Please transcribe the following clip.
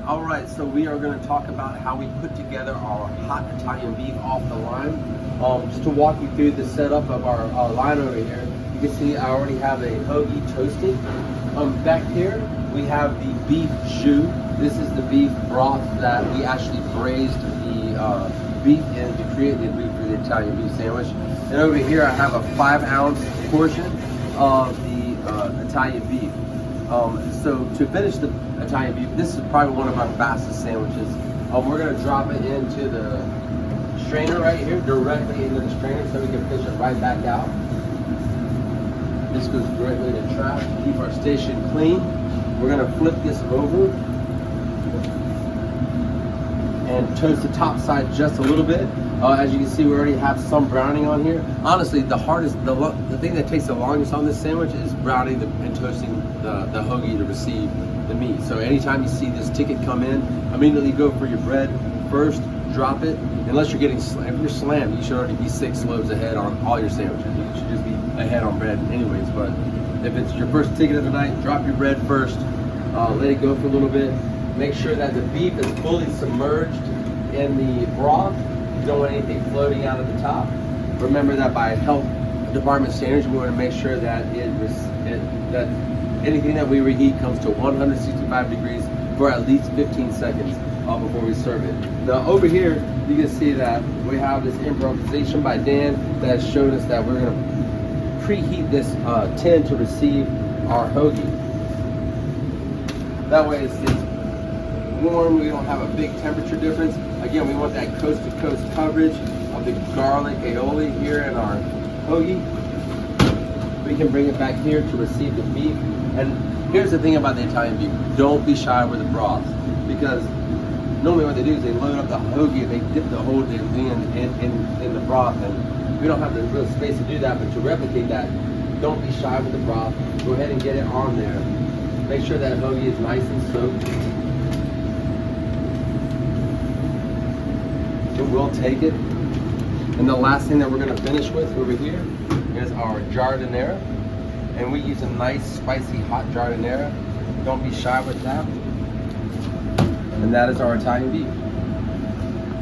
All right, so we are going to talk about how we put together our hot Italian beef off the line. Just to walk you through the setup of our line over here, you can see I already have a hoagie toasted. Back here, we have the beef jus. This is the beef broth that we actually braised the beef in to create the beef for the Italian beef sandwich. And over here, I have a 5-ounce portion of the Italian beef. So to finish the Italian beef, this is probably one of our fastest sandwiches. We're going to drop it into the strainer right here, directly into the strainer so we can fish it right back out. This goes directly to trash to keep our station clean. We're going to flip this over and toast the top side just a little bit. As you can see, we already have some browning on here. Honestly, the thing that takes the longest on this sandwich is browning and toasting the hoagie to receive the meat. So anytime you see this ticket come in, immediately go for your bread first, drop it. Unless you're getting, if you're slammed, you should already be 6 loaves ahead on all your sandwiches. You should just be ahead on bread anyways. But if it's your first ticket of the night, drop your bread first, let it go for a little bit. Make sure that the beef is fully submerged in the broth. You don't want anything floating out of the top. Remember that by health department standards, we want to make sure that that anything that we reheat comes to 165 degrees for at least 15 seconds before we serve it. Now over here, you can see that we have this improvisation by Dan that showed us that we're going to preheat this tin to receive our hoagie. That way it stays warm, we don't have a big temperature difference. Again, we want that coast to coast coverage of the garlic aioli here in our hoagie. We can bring it back here to receive the beef. And here's the thing about the Italian beef, don't be shy with the broth, because normally what they do is they load up the hoagie and they dip the whole thing in the broth, and we don't have the real space to do that. But to replicate that, don't be shy with the broth. Go ahead and get it on there. Make sure that hoagie is nice and soaked. We'll take it. And the last thing that we're going to finish with over here is our giardiniera. And we use a nice spicy hot giardiniera. Don't be shy with that. And that is our Italian beef.